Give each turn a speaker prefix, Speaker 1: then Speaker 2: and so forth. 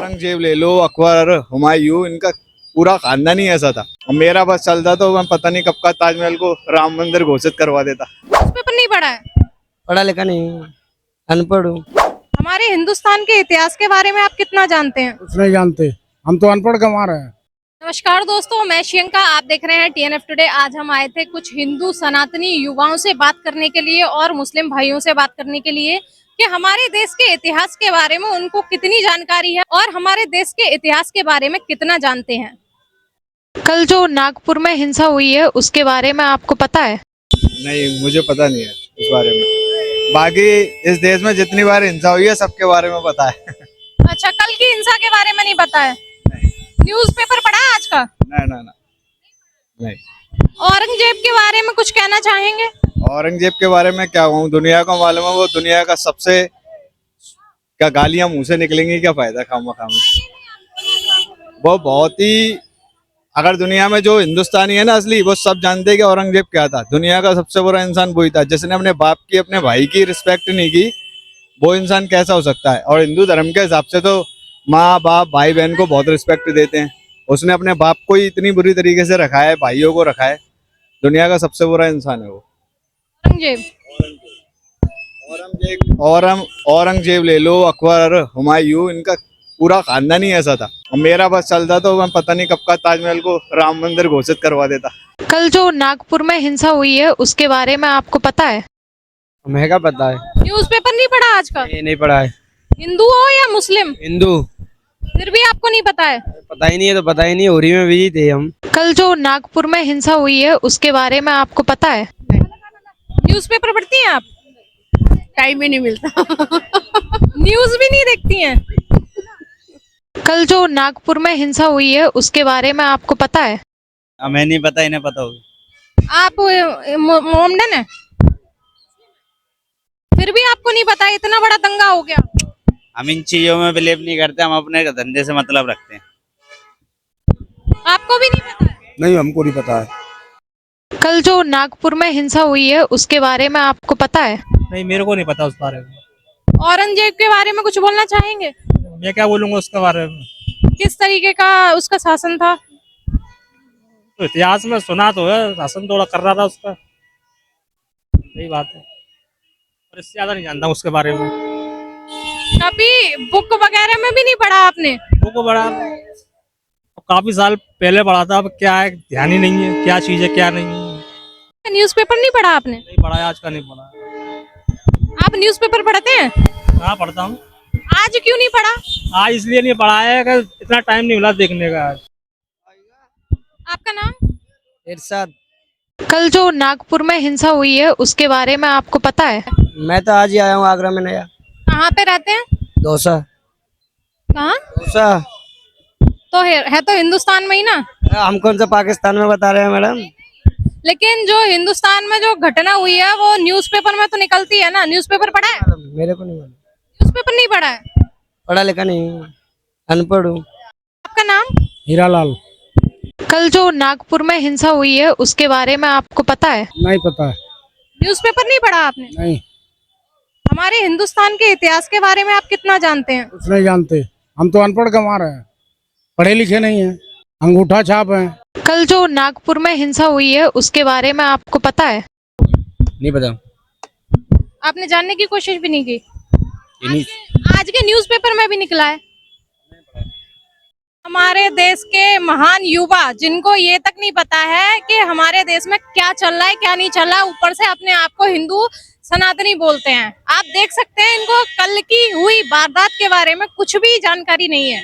Speaker 1: औरंगजेब ले लो, अकबर, हुमायूं, इनका पूरा खानदान ही ऐसा था। और मेरा बस चलता तो मैं पता नहीं कब का ताजमहल को राम मंदिर घोषित करवा देता।
Speaker 2: न्यूज़पेपर नहीं पढ़ा है?
Speaker 3: पढ़ा लिखा नहीं हूँ, अनपढ़ हूँ।
Speaker 2: हमारे हिंदुस्तान के इतिहास के बारे में आप कितना जानते हैं?
Speaker 4: कुछ नहीं जानते, हम तो अनपढ़ कमा रहे हैं।
Speaker 2: नमस्कार दोस्तों, मैं श्रियंका, आप देख रहे हैं TNF टुडे। आज हम आए थे कुछ हिंदू सनातनी युवाओं से बात करने के लिए और मुस्लिम भाइयों से बात करने के लिए कि हमारे देश के इतिहास के बारे में उनको कितनी जानकारी है और हमारे देश के इतिहास के बारे में कितना जानते हैं। कल जो नागपुर में हिंसा हुई है उसके बारे में आपको पता है?
Speaker 1: नहीं, मुझे पता नहीं है इस बारे में। बाकी इस देश में जितनी बार हिंसा हुई है सबके बारे में पता है।
Speaker 2: अच्छा, कल की हिंसा के बारे में नहीं पता है? न्यूज़पेपर पढ़ा है आज का?
Speaker 1: नहीं।
Speaker 2: औरंगजेब के बारे में कुछ कहना चाहेंगे?
Speaker 1: औरंगजेब के बारे में क्या कहूँ, दुनिया को मालूम है, वो दुनिया का सबसे, क्या गालियां मुंह से निकलेंगी, क्या फायदा खामा। वो बहुत ही, अगर दुनिया में जो हिंदुस्तानी है ना असली, वो सब जानते हैं कि औरंगजेब क्या था। दुनिया का सबसे बुरा इंसान वही था, जिसने अपने बाप की, अपने भाई की रिस्पेक्ट नहीं की। वो इंसान कैसा हो सकता है? और हिंदू धर्म के हिसाब से तो माँ बाप भाई बहन को बहुत रिस्पेक्ट देते हैं। उसने अपने बाप को ही इतनी बुरी तरीके से रखा है, भाइयों को रखा है। दुनिया का सबसे बुरा इंसान है वो
Speaker 2: औरंगजेब।
Speaker 1: औरंगजेब ले लो, अकबर, हुमायूं, इनका पूरा खानदान ही ऐसा था। और मेरा बस चलता तो मैं पता नहीं कब का ताजमहल को राम मंदिर घोषित करवा देता।
Speaker 2: कल जो नागपुर में हिंसा हुई है उसके बारे में आपको पता है?
Speaker 3: हमें क्या पता है?
Speaker 2: न्यूज़पेपर नहीं पढ़ा आज का?
Speaker 3: ये नहीं पढ़ा है।
Speaker 2: हिंदू हो या मुस्लिम,
Speaker 3: हिंदू।
Speaker 2: फिर भी आपको नहीं पता है?
Speaker 3: पता ही नहीं है तो पता ही नहीं, होरी में बिजी थे हम।
Speaker 2: कल जो नागपुर में हिंसा हुई है उसके बारे में आपको पता है? न्यूज़पेपर पढ़ती हैं आप?
Speaker 5: टाइम ही नहीं मिलता।
Speaker 2: न्यूज़ भी नहीं देखती हैं? कल जो नागपुर में हिंसा हुई है उसके बारे में आपको पता है?
Speaker 6: हमें नहीं पता, इन्हें पता होगा।
Speaker 2: आप मोमडन है, फिर भी आपको नहीं पता? इतना बड़ा दंगा हो गया।
Speaker 6: हम इन चीजों में बिलीव नहीं करते, हम अपने धंधे से मतलब रखते हैं।
Speaker 2: आपको भी नहीं पता है?
Speaker 4: नहीं, हमको नहीं पता है।
Speaker 2: कल जो नागपुर में हिंसा हुई है उसके बारे में आपको पता है?
Speaker 7: नहीं, मेरे को नहीं पता उस बारे में।
Speaker 2: औरंगजेब के बारे में कुछ बोलना चाहेंगे?
Speaker 7: मैं क्या बोलूंगा उसके बारे में?
Speaker 2: किस तरीके का उसका शासन था?
Speaker 7: तो इतिहास में सुना तो है, शासन थोड़ा कर रहा था उसका, यही बात है। और इससे ज्यादा नहीं जानता उसके बारे में।
Speaker 2: कभी बुक वगैरह में भी नहीं पढ़ा आपने?
Speaker 7: वो बड़ा काफी साल पहले पढ़ा था, अब क्या है ध्यान ही नहीं है, क्या चीज है क्या नहीं है।
Speaker 2: न्यूज़पेपर नहीं पढ़ा आपने?
Speaker 7: नहीं पढ़ा है, आज का नहीं पढ़ा।
Speaker 2: आप न्यूज़पेपर पढ़ते हैं?
Speaker 7: हाँ, पढ़ता हूँ।
Speaker 2: आज क्यों नहीं पढ़ा?
Speaker 7: आज इसलिए नहीं पढ़ा है कि इतना टाइम नहीं मिला देखने का आज।
Speaker 2: आपका नाम?
Speaker 3: इरशाद।
Speaker 2: कल जो नागपुर में हिंसा हुई है उसके बारे में आपको पता है?
Speaker 3: मैं तो आज ही आया हूँ आगरा में नया।
Speaker 2: कहाँ पे रहते हैं?
Speaker 3: डोसा।
Speaker 2: कहाँ?
Speaker 3: डोसा।
Speaker 2: तो है तो हिंदुस्तान में ही ना।
Speaker 3: हम कौन सा पाकिस्तान में बता रहे हैं मैडम?
Speaker 2: लेकिन जो हिंदुस्तान में जो घटना हुई है वो न्यूज़पेपर में तो निकलती है ना। न्यूज़पेपर पढ़ा है?
Speaker 3: मेरे को नहीं मालूम।
Speaker 2: न्यूज़पेपर नहीं पढ़ा है?
Speaker 3: पढ़ा लिखा नहीं हूँ, अनपढ़ हूँ।
Speaker 2: आपका नाम?
Speaker 4: हीरालाल।
Speaker 2: कल जो नागपुर में हिंसा हुई है उसके बारे में आपको पता है?
Speaker 4: नहीं पता है।
Speaker 2: न्यूज़पेपर नहीं पढ़ा आपने?
Speaker 4: नहीं,
Speaker 2: हमारे हिंदुस्तान के इतिहास के बारे में आप कितना जानते हैं?
Speaker 4: कुछ नहीं जानते, हम तो अनपढ़ कमा रहे हैं, पढ़े लिखे नहीं हैं, अंगूठा छाप हैं।
Speaker 2: कल जो नागपुर में हिंसा हुई है उसके बारे में आपको पता है?
Speaker 3: नहीं पता।
Speaker 2: आपने जानने की कोशिश भी नहीं की?
Speaker 3: नहीं।
Speaker 2: आज के न्यूज़पेपर में भी निकला है। हमारे देश के महान युवा जिनको ये तक नहीं पता है कि हमारे देश में क्या चल रहा है क्या नहीं चल रहा है, ऊपर से अपने आप को हिंदू सनातनी बोलते हैं। आप देख सकते हैं इनको कल की हुई वारदात के बारे में कुछ भी जानकारी नहीं है।